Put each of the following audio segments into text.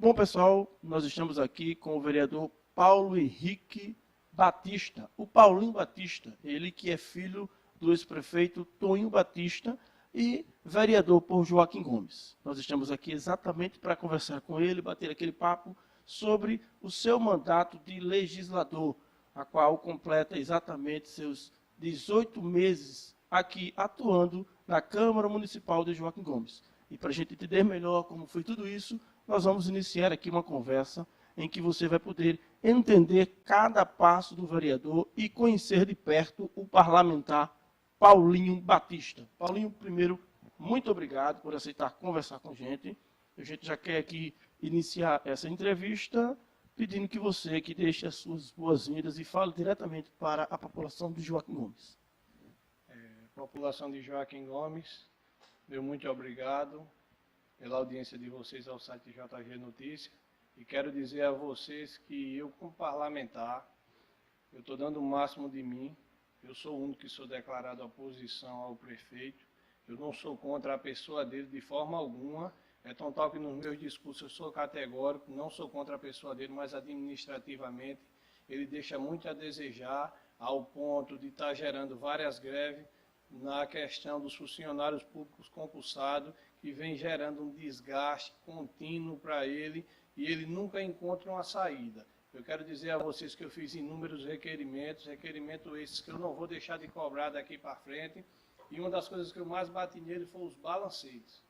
Bom, pessoal, nós estamos aqui com o vereador Paulo Henrique Batista, o Paulinho Batista, ele que é filho do ex-prefeito Toninho Batista e vereador por Joaquim Gomes. Nós estamos aqui exatamente para conversar com ele, bater aquele papo sobre o seu mandato de legislador, a qual completa exatamente seus 18 meses aqui atuando na Câmara Municipal de Joaquim Gomes. E para a gente entender melhor como foi tudo isso, nós vamos iniciar aqui uma conversa em que você vai poder entender cada passo do vereador e conhecer de perto o parlamentar Paulinho Batista. Paulinho, primeiro, muito obrigado por aceitar conversar com a gente. A gente já quer aqui iniciar essa entrevista pedindo que você aqui deixe as suas boas-vindas e fale diretamente para a população de Joaquim Gomes. População de Joaquim Gomes, meu muito obrigado pela audiência de vocês ao site JG Notícia. E quero dizer a vocês que eu, como parlamentar, eu estou dando o máximo de mim. Eu sou o único que sou declarado oposição ao prefeito. Eu não sou contra a pessoa dele de forma alguma. É tão tal que nos meus discursos eu sou categórico, não sou contra a pessoa dele, mas administrativamente ele deixa muito a desejar, ao ponto de estar gerando várias greves na questão dos funcionários públicos concursados, que vem gerando um desgaste contínuo para ele, e ele nunca encontra uma saída. Eu quero dizer a vocês que eu fiz inúmeros requerimentos esses que eu não vou deixar de cobrar daqui para frente, e uma das coisas que eu mais bati nele foi os balancetes.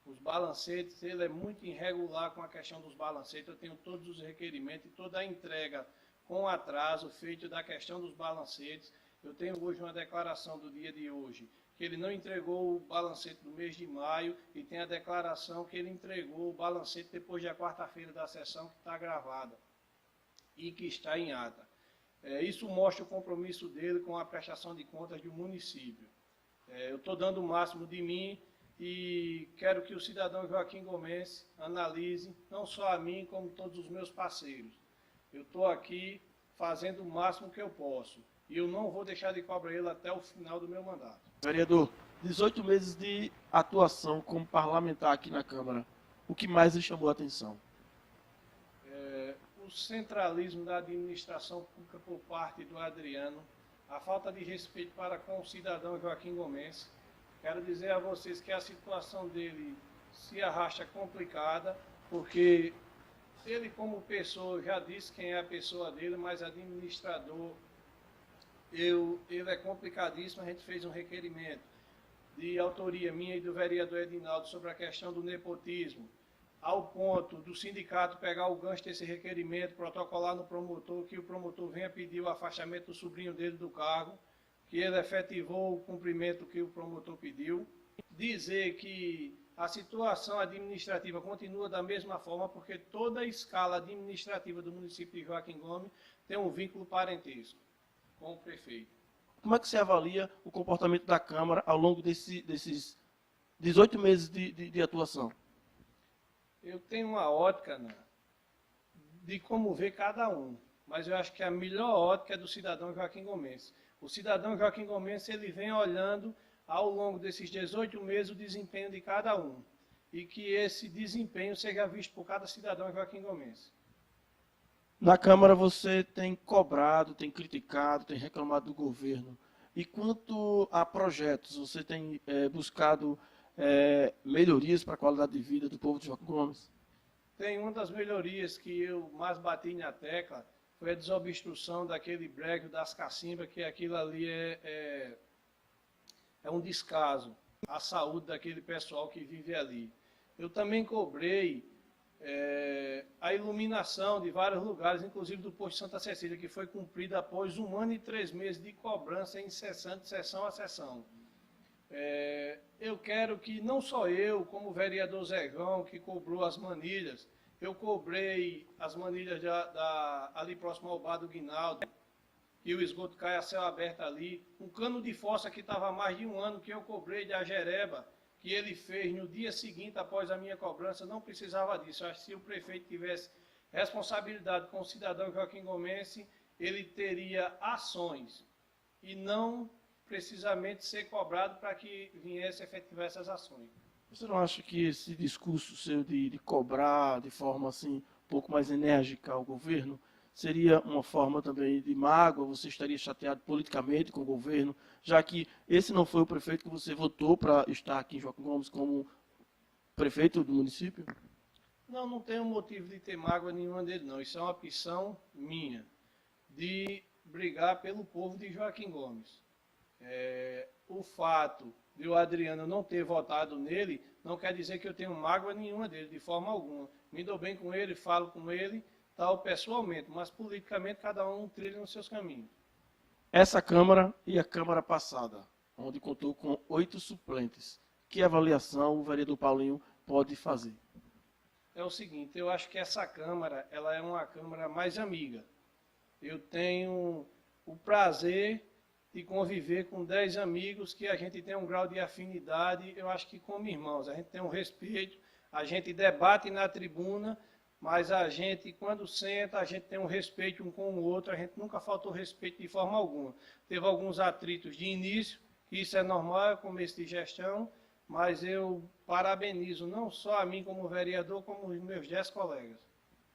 Os balancetes, ele é muito irregular com a questão dos balancetes. Eu tenho todos os requerimentos e toda a entrega com atraso feito da questão dos balancetes. Eu tenho hoje uma declaração do dia de hoje, que ele não entregou o balancete do mês de maio, e tem a declaração que ele entregou o balancete depois da quarta-feira da sessão, que está gravada e que está em ata. Isso mostra o compromisso dele com a prestação de contas do município. Eu estou dando o máximo de mim e quero que o cidadão Joaquim Gomes analise, não só a mim, como todos os meus parceiros. Eu estou aqui fazendo o máximo que eu posso. E eu não vou deixar de cobrar ele até o final do meu mandato. Vereador, 18 meses de atuação como parlamentar aqui na Câmara. O que mais lhe chamou a atenção? O centralismo da administração pública por parte do Adriano, a falta de respeito para com o cidadão Joaquim Gomes. Quero dizer a vocês que a situação dele se arrasta complicada, porque ele, como pessoa, já disse quem é a pessoa dele, mas administrador, ele é complicadíssimo. A gente fez um requerimento de autoria minha e do vereador Edinaldo sobre a questão do nepotismo, ao ponto do sindicato pegar o gancho desse requerimento, protocolar no promotor, que o promotor venha pedir o afastamento do sobrinho dele do cargo, que ele efetivou o cumprimento que o promotor pediu, dizer que a situação administrativa continua da mesma forma, porque toda a escala administrativa do município de Joaquim Gomes tem um vínculo parentesco com o prefeito. Como é que você avalia o comportamento da Câmara ao longo desses 18 meses de atuação? Eu tenho uma ótica, né, de como ver cada um, mas eu acho que a melhor ótica é do cidadão Joaquim Gomes. O cidadão Joaquim Gomes, ele vem olhando ao longo desses 18 meses o desempenho de cada um, e que esse desempenho seja visto por cada cidadão Joaquim Gomes. Na Câmara você tem cobrado, tem criticado, tem reclamado do governo. E quanto a projetos, você tem buscado melhorias para a qualidade de vida do povo de Joaquim Gomes? Tem uma das melhorias que eu mais bati na tecla, foi a desobstrução daquele brejo das cacimbas, que aquilo ali é um descaso à saúde daquele pessoal que vive ali. Eu também cobrei a iluminação de vários lugares, inclusive do posto Santa Cecília, que foi cumprida após 1 ano e 3 meses de cobrança incessante, sessão a sessão. Eu quero que não só eu, como o vereador Zegão, que cobrou as manilhas, eu cobrei as manilhas ali próximo ao bar do Guinaldo, e o esgoto cai a céu aberto ali. Um cano de fossa que estava há mais de 1 ano, que eu cobrei de Ajereba, que ele fez no dia seguinte após a minha cobrança, não precisava disso. Eu acho que se o prefeito tivesse responsabilidade com o cidadão Joaquim Gomes, ele teria ações e não precisamente ser cobrado para que viesse efetivar essas ações. Você não acha que esse discurso seu de cobrar de forma assim, um pouco mais enérgica ao governo, seria uma forma também de mágoa? Você estaria chateado politicamente com o governo, já que esse não foi o prefeito que você votou para estar aqui em Joaquim Gomes como prefeito do município? Não, não tenho motivo de ter mágoa nenhuma dele, não. Isso é uma opção minha, de brigar pelo povo de Joaquim Gomes. O fato de o Adriano não ter votado nele não quer dizer que eu tenho mágoa nenhuma dele, de forma alguma. Me dou bem com ele, falo com ele, tal, pessoalmente, mas politicamente cada um trilha nos seus caminhos. Essa Câmara e a Câmara passada, onde contou com 8 suplentes, que avaliação o vereador Paulinho pode fazer? É o seguinte, eu acho que essa Câmara, ela é uma Câmara mais amiga. Eu tenho o prazer de conviver com 10 amigos que a gente tem um grau de afinidade, eu acho que como irmãos. A gente tem um respeito, a gente debate na tribuna, mas a gente, quando senta, a gente tem um respeito um com o outro, a gente nunca faltou respeito de forma alguma. Teve alguns atritos de início, que isso é normal, é começo de gestão, mas eu parabenizo não só a mim como vereador, como os meus 10 colegas.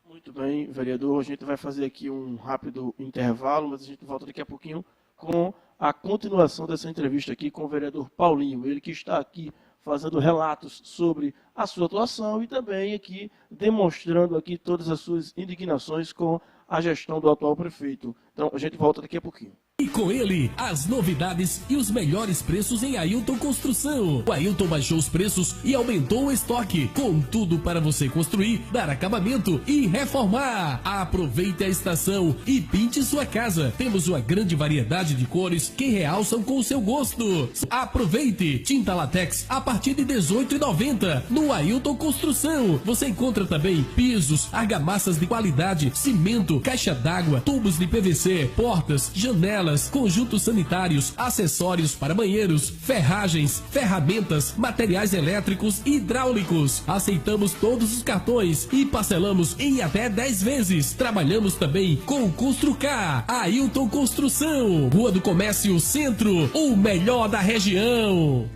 Muito bem, vereador. A gente vai fazer aqui um rápido intervalo, mas a gente volta daqui a pouquinho com a continuação dessa entrevista aqui com o vereador Paulinho. Ele que está aqui fazendo relatos sobre a sua atuação e também aqui demonstrando aqui todas as suas indignações com a gestão do atual prefeito. Então, a gente volta daqui a pouquinho. E com ele, as novidades e os melhores preços em Ailton Construção. O Ailton baixou os preços e aumentou o estoque, com tudo para você construir, dar acabamento e reformar. Aproveite a estação e pinte sua casa. Temos uma grande variedade de cores que realçam com o seu gosto. Aproveite! Tinta látex a partir de R$ 18,90 no Ailton Construção. Você encontra também pisos, argamassas de qualidade, cimento, caixa d'água, tubos de PVC, portas, janelas, conjuntos sanitários, acessórios para banheiros, ferragens, ferramentas, materiais elétricos e hidráulicos. Aceitamos todos os cartões e parcelamos em até 10 vezes. Trabalhamos também com o Construcar. Ailton Construção, Rua do Comércio Centro, o melhor da região.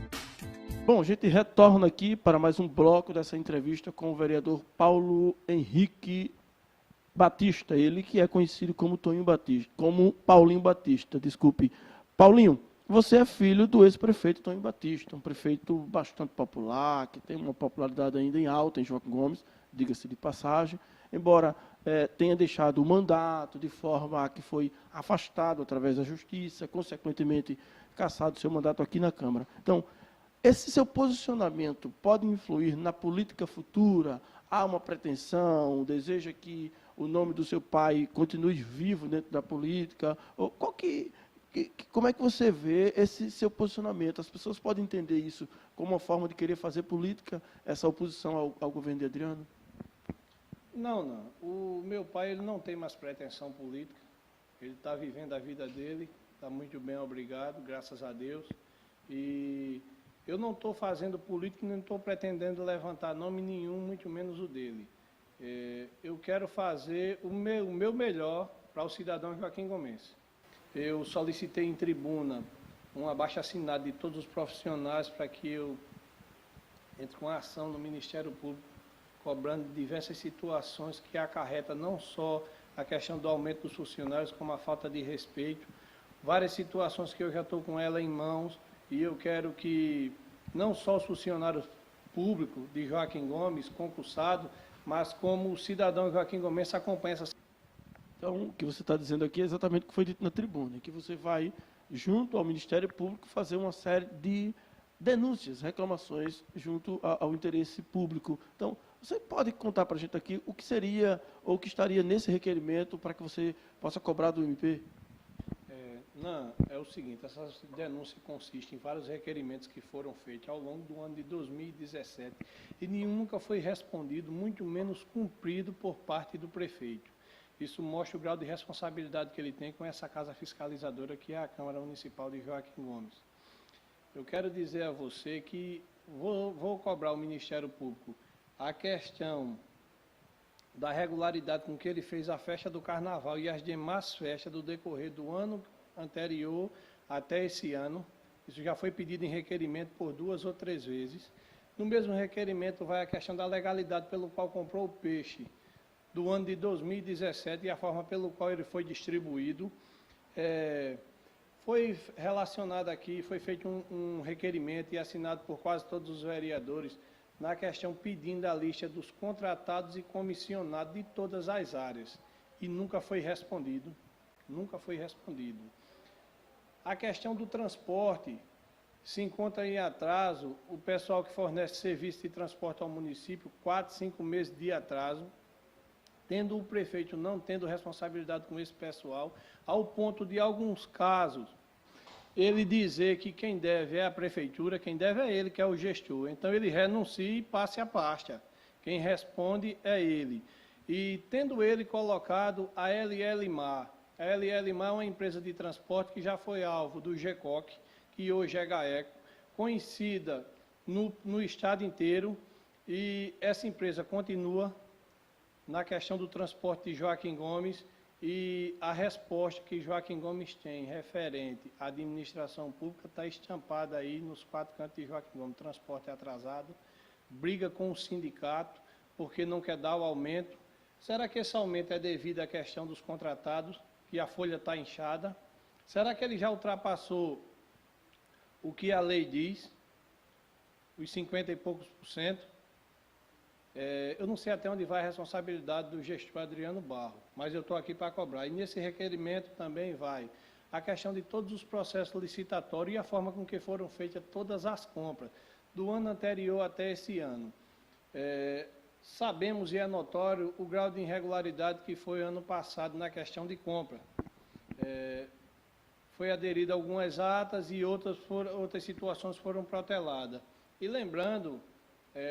Bom, a gente retorna aqui para mais um bloco dessa entrevista com o vereador Paulo Henrique Batista, ele que é conhecido como Tonho Batista, como Paulinho Batista, desculpe. Paulinho, você é filho do ex-prefeito Tonho Batista, um prefeito bastante popular, que tem uma popularidade ainda em alta em Joaquim Gomes, diga-se de passagem, embora tenha deixado o mandato de forma que foi afastado através da justiça, consequentemente cassado seu mandato aqui na Câmara. Então, esse seu posicionamento pode influir na política futura? Há uma pretensão, deseja que o nome do seu pai continue vivo dentro da política? Ou como é que você vê esse seu posicionamento? As pessoas podem entender isso como uma forma de querer fazer política, essa oposição ao governo de Adriano? Não. O meu pai ele não tem mais pretensão política. Ele está vivendo a vida dele, está muito bem, obrigado, graças a Deus. E eu não estou fazendo política, nem estou pretendendo levantar nome nenhum, muito menos o dele. Eu quero fazer o meu melhor para o cidadão Joaquim Gomes. Eu solicitei em tribuna um abaixo-assinado de todos os profissionais para que eu entre com a ação no Ministério Público, cobrando diversas situações que acarreta não só a questão do aumento dos funcionários, como a falta de respeito, várias situações que eu já estou com ela em mãos, e eu quero que não só os funcionários públicos de Joaquim Gomes, concursado, mas como o cidadão Joaquim Gomes acompanha essa. Então, o que você está dizendo aqui é exatamente o que foi dito na tribuna, que você vai, junto ao Ministério Público, fazer uma série de denúncias, reclamações junto ao interesse público. Então, você pode contar para a gente aqui o que seria ou o que estaria nesse requerimento para que você possa cobrar do MP? Não, é o seguinte, essa denúncia consiste em vários requerimentos que foram feitos ao longo do ano de 2017 e nenhum nunca foi respondido, muito menos cumprido por parte do prefeito. Isso mostra o grau de responsabilidade que ele tem com essa casa fiscalizadora que é a Câmara Municipal de Joaquim Gomes. Eu quero dizer a você que vou cobrar ao Ministério Público a questão da regularidade com que ele fez a festa do Carnaval e as demais festas do decorrer do ano anterior até esse ano. Isso já foi pedido em requerimento por 2 ou 3 vezes. No mesmo requerimento vai a questão da legalidade pelo qual comprou o peixe do ano de 2017 e a forma pelo qual ele foi distribuído. Foi relacionado aqui, foi feito um requerimento e assinado por quase todos os vereadores na questão pedindo a lista dos contratados e comissionados de todas as áreas. E nunca foi respondido. Nunca foi respondido. A questão do transporte se encontra em atraso. O pessoal que fornece serviço de transporte ao município, 4, 5 meses de atraso, tendo o prefeito não tendo responsabilidade com esse pessoal, ao ponto de alguns casos ele dizer que quem deve é a prefeitura, quem deve é ele, que é o gestor. Então ele renuncia e passe a pasta. Quem responde é ele. E tendo ele colocado a LL Mar. A LL Mar é uma empresa de transporte que já foi alvo do GECOC, que hoje é GAECO, conhecida no estado inteiro, e essa empresa continua na questão do transporte de Joaquim Gomes, e a resposta que Joaquim Gomes tem referente à administração pública está estampada aí nos 4 cantos de Joaquim Gomes. Transporte atrasado, briga com o sindicato porque não quer dar o aumento. Será que esse aumento é devido à questão dos contratados, que a folha está inchada? Será que ele já ultrapassou o que a lei diz, os 50 e poucos %? Eu não sei até onde vai a responsabilidade do gestor Adriano Barro, mas eu estou aqui para cobrar. E nesse requerimento também vai a questão de todos os processos licitatórios e a forma com que foram feitas todas as compras, do ano anterior até esse ano. Sabemos e é notório o grau de irregularidade que foi ano passado na questão de compra. Foi aderido a algumas atas e outras situações foram proteladas. E lembrando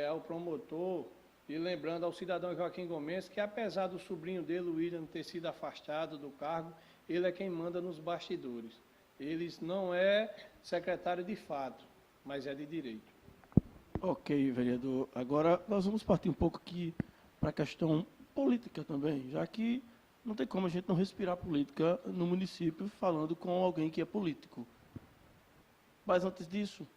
ao promotor e lembrando ao cidadão Joaquim Gomes que, apesar do sobrinho dele, o William, ter sido afastado do cargo, ele é quem manda nos bastidores. Ele não é secretário de fato, mas é de direito. Ok, vereador. Agora nós vamos partir um pouco aqui para a questão política também, já que não tem como a gente não respirar política no município falando com alguém que é político. Mas antes disso,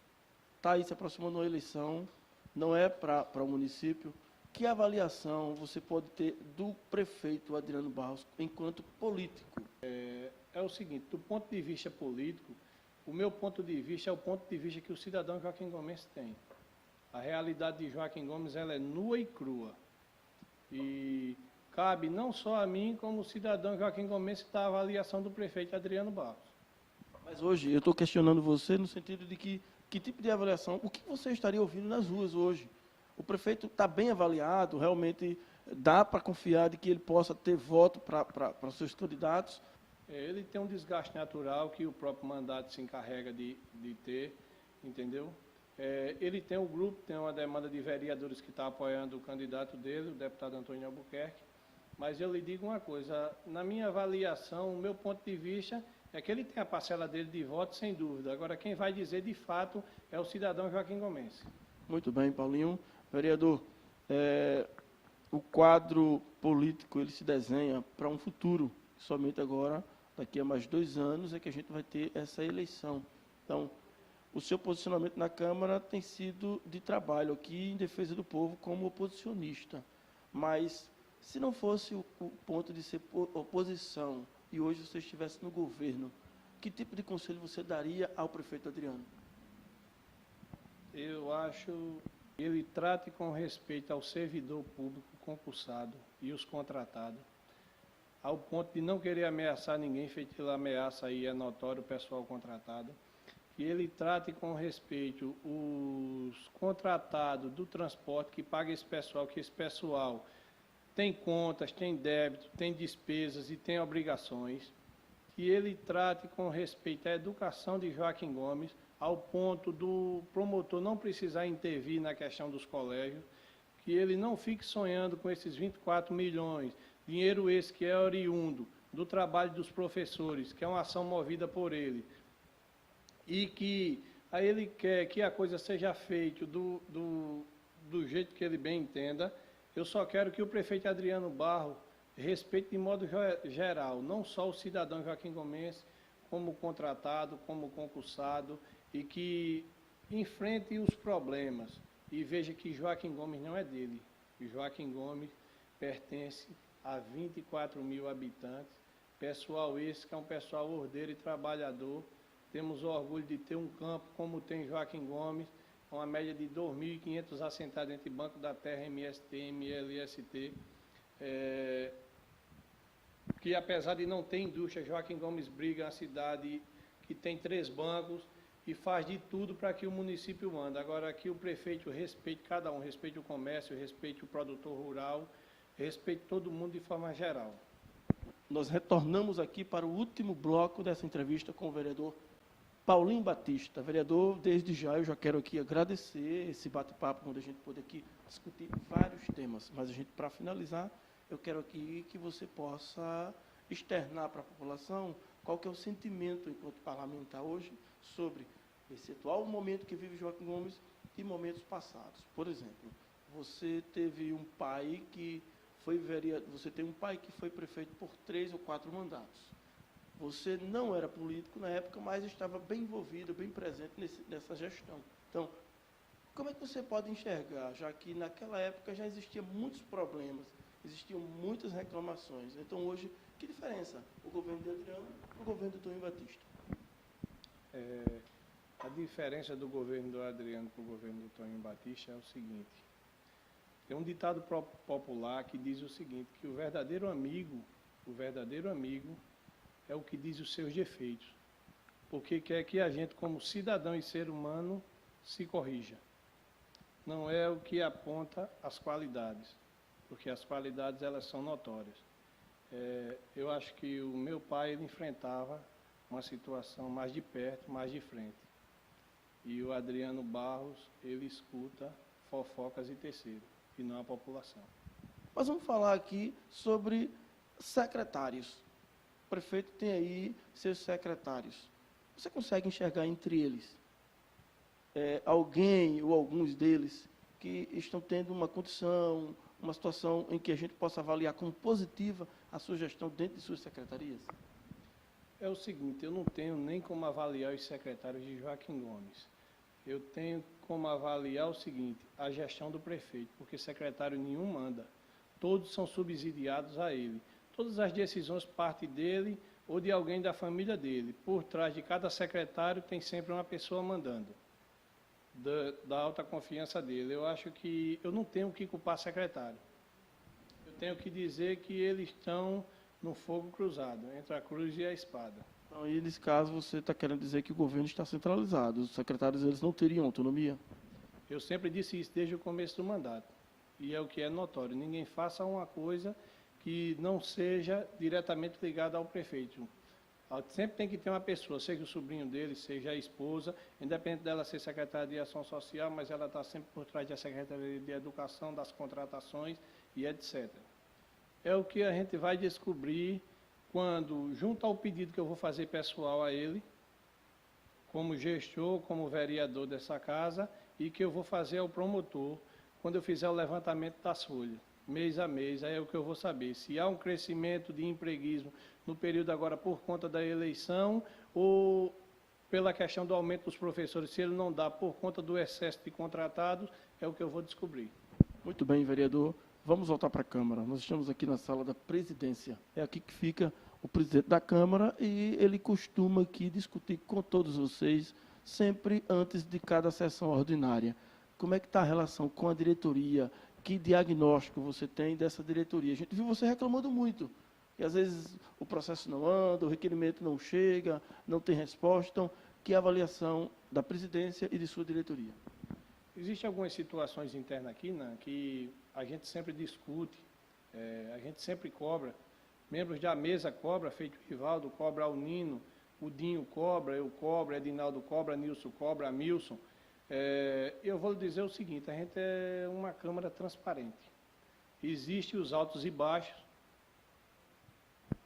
está aí se aproximando uma eleição, não é para o município. Que avaliação você pode ter do prefeito Adriano Barros enquanto político? É o seguinte, do ponto de vista político, o meu ponto de vista é o ponto de vista que o cidadão Joaquim Gomes tem. A realidade de Joaquim Gomes ela é nua e crua. E cabe não só a mim, como o cidadão Joaquim Gomes, da avaliação do prefeito Adriano Barros. Mas hoje eu estou questionando você no sentido de que tipo de avaliação, o que você estaria ouvindo nas ruas hoje? O prefeito está bem avaliado, realmente dá para confiar de que ele possa ter voto para os seus candidatos? Ele tem um desgaste natural que o próprio mandato se encarrega de ter, entendeu? Ele tem um grupo, tem uma demanda de vereadores que está apoiando o candidato dele, o deputado Antônio Albuquerque, mas eu lhe digo uma coisa, na minha avaliação, o meu ponto de vista é que ele tem a parcela dele de voto, sem dúvida. Agora, quem vai dizer de fato é o cidadão Joaquim Gomes. Muito bem, Paulinho. Vereador, o quadro político ele se desenha para um futuro. Somente agora, daqui a mais 2 anos, é que a gente vai ter essa eleição. Então, o seu posicionamento na Câmara tem sido de trabalho aqui em defesa do povo como oposicionista. Mas, se não fosse o ponto de ser oposição e hoje você estivesse no governo, que tipo de conselho você daria ao prefeito Adriano? Eu acho que ele trate com respeito ao servidor público concursado e os contratados, ao ponto de não querer ameaçar ninguém, feito que ele ameaça aí, é notório, o pessoal contratado, que ele trate com respeito os contratados do transporte, que paga esse pessoal, que esse pessoal tem contas, tem débito, tem despesas e tem obrigações, que ele trate com respeito à educação de Joaquim Gomes, ao ponto do promotor não precisar intervir na questão dos colégios, que ele não fique sonhando com esses 24 milhões, dinheiro esse que é oriundo do trabalho dos professores, que é uma ação movida por ele, e que aí ele quer que a coisa seja feita do jeito que ele bem entenda. Eu só quero que o prefeito Adriano Barros respeite de modo geral, não só o cidadão Joaquim Gomes, como contratado, como concursado, e que enfrente os problemas. E veja que Joaquim Gomes não é dele. Joaquim Gomes pertence a 24 mil habitantes. Pessoal esse que é um pessoal ordeiro e trabalhador. Temos o orgulho de ter um campo como tem Joaquim Gomes, com uma média de 2.500 assentados entre Banco da Terra, MST, MLST. Que apesar de não ter indústria, Joaquim Gomes briga uma cidade que tem 3 bancos e faz de tudo para que o município ande. Agora aqui o prefeito respeite cada um, respeite o comércio, respeite o produtor rural, respeite todo mundo de forma geral. Nós retornamos aqui para o último bloco dessa entrevista com o vereador Paulinho Batista. Vereador, desde já eu já quero aqui agradecer esse bate-papo, onde a gente pôde aqui discutir vários temas. Mas, para finalizar, eu quero aqui que você possa externar para a população qual que é o sentimento, enquanto parlamentar hoje, sobre esse atual momento que vive Joaquim Gomes e momentos passados. Por exemplo, você teve um pai que foi vereador, você tem um pai que foi prefeito por 3 ou 4 mandatos. Você não era político na época, mas estava bem envolvido, bem presente nessa gestão. Então, como é que você pode enxergar, já que naquela época já existiam muitos problemas, existiam muitas reclamações. Então, hoje, que diferença o governo de Adriano para o governo do Toninho Batista? A diferença do governo do Adriano para o governo do Toninho Batista é o seguinte. Tem um ditado popular que diz o seguinte, que o verdadeiro amigo é o que diz os seus defeitos, porque quer que a gente, como cidadão e ser humano, se corrija. Não é o que aponta as qualidades, porque as qualidades elas são notórias. Eu acho que o meu pai ele enfrentava uma situação mais de perto, mais de frente. E o Adriano Barros, ele escuta fofocas e terceiro, e não a população. Mas vamos falar aqui sobre secretários. O prefeito tem aí seus secretários. Você consegue enxergar entre eles alguém ou alguns deles que estão tendo uma condição, uma situação em que a gente possa avaliar como positiva a sua gestão dentro de suas secretarias? É o seguinte, eu não tenho nem como avaliar os secretários de Joaquim Gomes. Eu tenho como avaliar o seguinte, a gestão do prefeito, porque secretário nenhum manda. Todos são subsidiados a ele. Todas as decisões partem dele ou de alguém da família dele. Por trás de cada secretário tem sempre uma pessoa mandando, da alta confiança dele. Eu acho que eu não tenho que culpar secretário. Eu tenho que dizer que eles estão no fogo cruzado, entre a cruz e a espada. Então, aí, nesse caso, você está querendo dizer que o governo está centralizado. Os secretários eles não teriam autonomia? Eu sempre disse isso desde o começo do mandato. E é o que é notório. Ninguém faça uma coisa que não seja diretamente ligada ao prefeito. Sempre tem que ter uma pessoa, seja o sobrinho dele, seja a esposa, independente dela ser secretária de Ação Social, mas ela está sempre por trás da Secretaria de Educação, das contratações e etc. É o que a gente vai descobrir quando, junto ao pedido que eu vou fazer pessoal a ele, como gestor, como vereador dessa casa, e que eu vou fazer ao promotor, quando eu fizer o levantamento das folhas, mês a mês, aí é o que eu vou saber, se há um crescimento de empreguismo no período agora por conta da eleição, ou pela questão do aumento dos professores, se ele não dá por conta do excesso de contratados, é o que eu vou descobrir. Muito bem, vereador. Vamos voltar para a Câmara. Nós estamos aqui na sala da presidência. É aqui que fica o presidente da Câmara e ele costuma aqui discutir com todos vocês, sempre antes de cada sessão ordinária. Como é que está a relação com a diretoria? Que diagnóstico você tem dessa diretoria? A gente viu você reclamando muito. E às vezes o processo não anda, o requerimento não chega, não tem resposta. Então, que avaliação da presidência e de sua diretoria? Existem algumas situações internas aqui, né, que a gente sempre discute, a gente sempre cobra. Membros da mesa cobra, feito o Rivaldo, cobra o Nino, o Dinho cobra, eu cobro, Edinaldo cobra, Nilson cobra, Milson. Eu vou lhe dizer o seguinte, a gente é uma Câmara transparente. Existem os altos e baixos,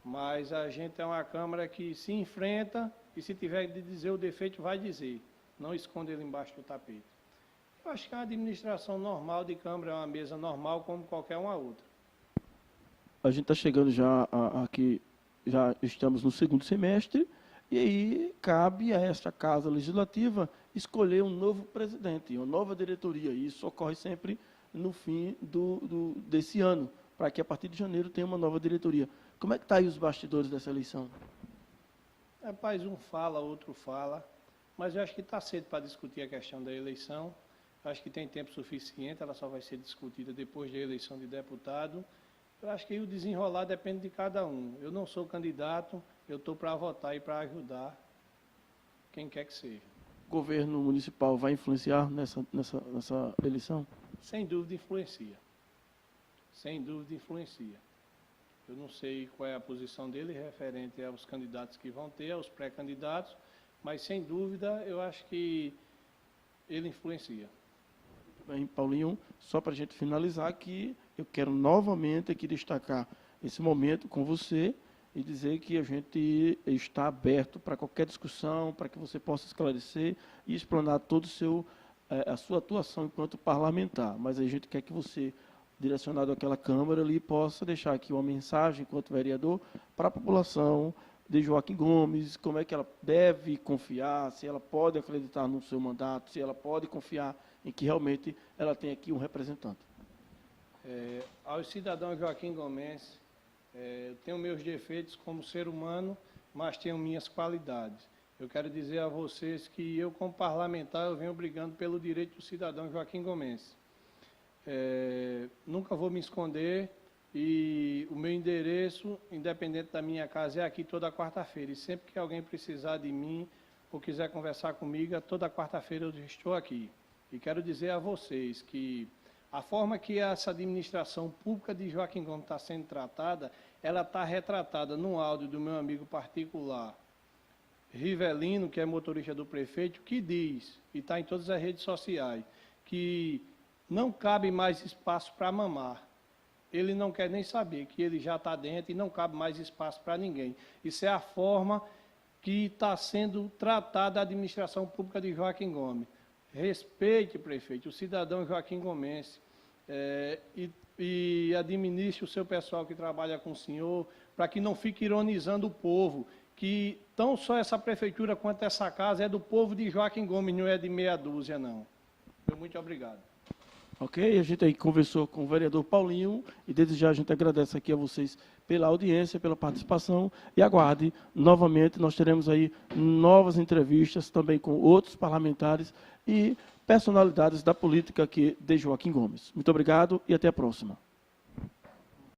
mas a gente é uma Câmara que se enfrenta e se tiver de dizer o defeito, vai dizer. Não esconde ele embaixo do tapete. Eu acho que é uma administração normal de Câmara, é uma mesa normal como qualquer uma outra. A gente está chegando já aqui, já estamos no segundo semestre, e aí cabe a esta Casa Legislativa escolher um novo presidente, uma nova diretoria. E isso ocorre sempre no fim desse ano, para que a partir de janeiro tenha uma nova diretoria. Como é que está aí os bastidores dessa eleição? Rapaz, um fala, outro fala, mas eu acho que está cedo para discutir a questão da eleição. Eu acho que tem tempo suficiente, ela só vai ser discutida depois da eleição de deputado. Eu acho que o desenrolar depende de cada um. Eu não sou candidato, eu estou para votar e para ajudar quem quer que seja. O governo municipal vai influenciar nessa eleição? Sem dúvida influencia. Sem dúvida influencia. Eu não sei qual é a posição dele referente aos candidatos que vão ter, aos pré-candidatos, mas sem dúvida eu acho que ele influencia. Bem, Paulinho, só para a gente finalizar aqui, eu quero novamente aqui destacar esse momento com você e dizer que a gente está aberto para qualquer discussão, para que você possa esclarecer e explanar todo a sua atuação enquanto parlamentar. Mas a gente quer que você, direcionado àquela Câmara ali, possa deixar aqui uma mensagem, enquanto vereador, para a população de Joaquim Gomes, como é que ela deve confiar, se ela pode acreditar no seu mandato, se ela pode confiar em que realmente ela tem aqui um representante. Aos cidadãos Joaquim Gomes, eu tenho meus defeitos como ser humano, mas tenho minhas qualidades. Eu quero dizer a vocês que eu, como parlamentar, eu venho brigando pelo direito do cidadão Joaquim Gomes. Nunca vou me esconder e o meu endereço, independente da minha casa, é aqui toda quarta-feira. E sempre que alguém precisar de mim ou quiser conversar comigo, toda quarta-feira eu estou aqui. E quero dizer a vocês que a forma que essa administração pública de Joaquim Gomes está sendo tratada, ela está retratada num áudio do meu amigo particular, Rivelino, que é motorista do prefeito, que diz, e está em todas as redes sociais, que não cabe mais espaço para mamar. Ele não quer nem saber que ele já está dentro e não cabe mais espaço para ninguém. Isso é a forma que está sendo tratada a administração pública de Joaquim Gomes. Respeite, prefeito, o cidadão Joaquim Gomes e administre o seu pessoal que trabalha com o senhor, para que não fique ironizando o povo, que tão só essa prefeitura quanto essa casa é do povo de Joaquim Gomes, não é de meia dúzia, não. Muito obrigado. Ok, a gente aí conversou com o vereador Paulinho e desde já a gente agradece aqui a vocês pela audiência, pela participação e aguarde novamente, nós teremos aí novas entrevistas também com outros parlamentares e personalidades da política aqui de Joaquim Gomes. Muito obrigado e até a próxima.